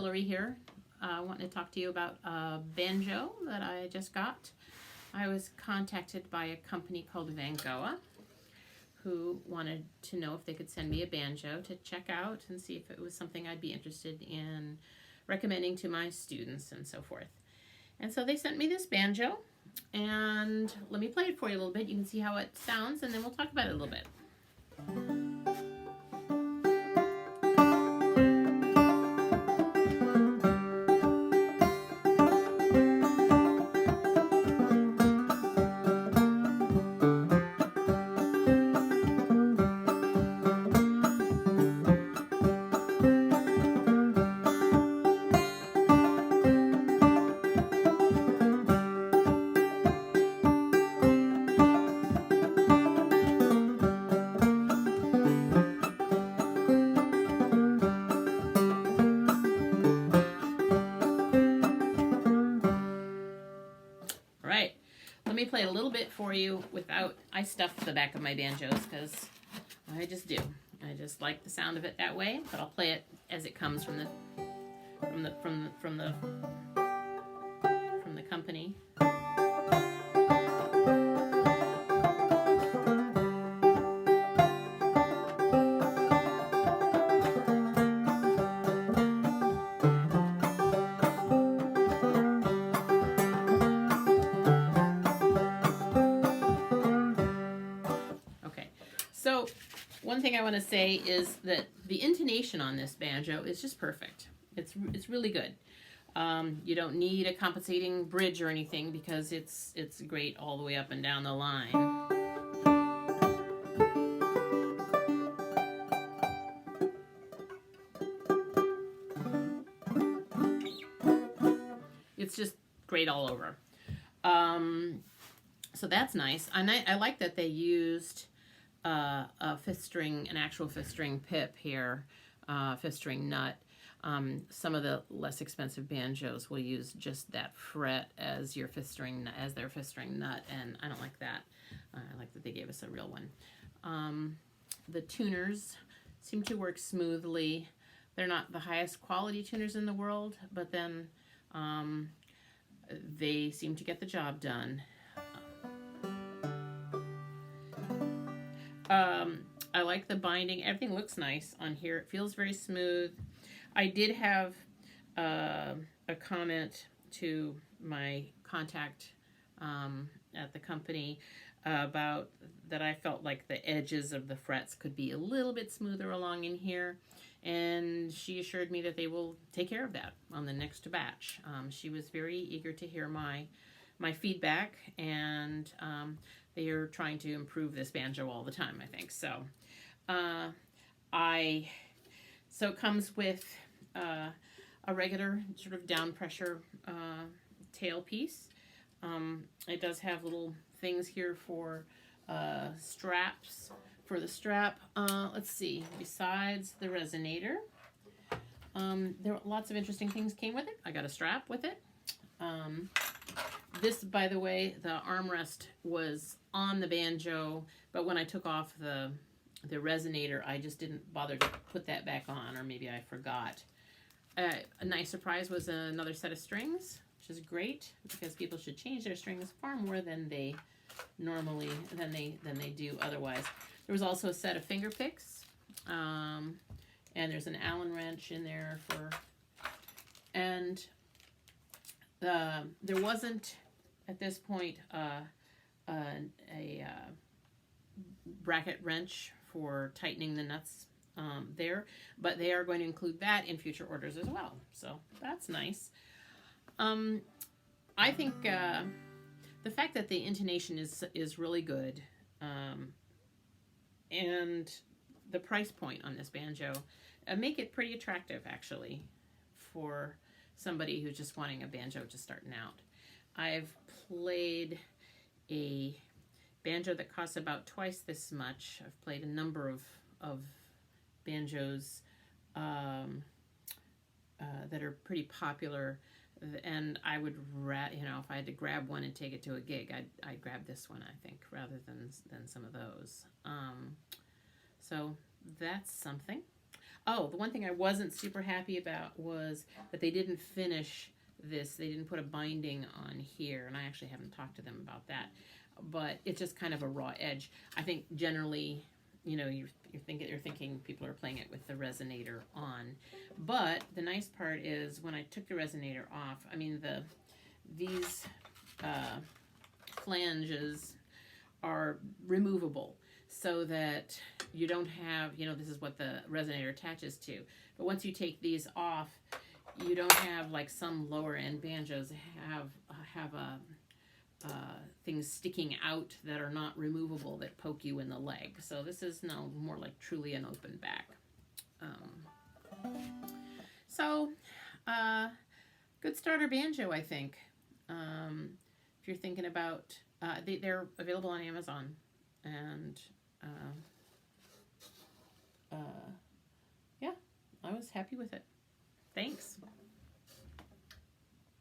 Hillary here. I want to talk to you about a banjo that I just got. I was contacted by a company called Vangoa who wanted to know if they could send me a banjo to check out and see if it was something I'd be interested in recommending to my students and so forth. And so they sent me this banjo, and let me play it for you a little bit. You can see how it sounds, and then we'll talk about it a little bit. Right, let me play a little bit for you without, I stuffed the back of my banjos because I just do. I just like the sound of it that way, but I'll play it as it comes from the company. So one thing I want to say is that the intonation on this banjo is just perfect. It's really good. You don't need a compensating bridge or anything because it's great all the way up and down the line. It's just great all over. So that's nice. I like that they used a fifth string, an actual fifth string pip here, fifth string nut. Some of the less expensive banjos will use just that fret as your fifth string, as their fifth string nut, and I don't like that. I like that they gave us a real one. The tuners seem to work smoothly. They're not the highest quality tuners in the world, but then they seem to get the job done. I like the binding. Everything looks nice on here. It feels very smooth. I did have a comment to my contact at the company about that I felt like the edges of the frets could be a little bit smoother along in here, and she assured me that they will take care of that on the next batch. She was very eager to hear my feedback, and they are trying to improve this banjo all the time, I think. So so it comes with a regular sort of down pressure tail piece. It does have little things here for straps for the strap. Let's see, besides the resonator, there were lots of interesting things came with it. I got a strap with it. This, by the way, the armrest was on the banjo, but when I took off the resonator, I just didn't bother to put that back on, or maybe I forgot. A nice surprise was another set of strings, which is great because people should change their strings far more than they normally than they do otherwise. There was also a set of finger picks, and there's an Allen wrench in there and there wasn't at this point a bracket wrench for tightening the nuts there, but they are going to include that in future orders as well, so that's nice. I think the fact that the intonation is really good, and the price point on this banjo make it pretty attractive actually for somebody who's just wanting a banjo just starting out. I've played a banjo that costs about twice this much. I've played a number of banjos that are pretty popular, and I would, if I had to grab one and take it to a gig, I'd grab this one, I think, rather than some of those. So that's something. Oh, the one thing I wasn't super happy about was that they didn't finish this. They didn't put a binding on here, and I actually haven't talked to them about that. But it's just kind of a raw edge. I think generally, you know, you're thinking people are playing it with the resonator on. But the nice part is when I took the resonator off, I mean these uh, flanges are removable so that you don't have, you know, this is what the resonator attaches to. But once you take these off, you don't have like some lower end banjos have a things sticking out that are not removable that poke you in the leg. So this is now more like truly an open back. So good starter banjo, I think. If you're thinking about, they're available on Amazon, and yeah, I was happy with it. Thanks.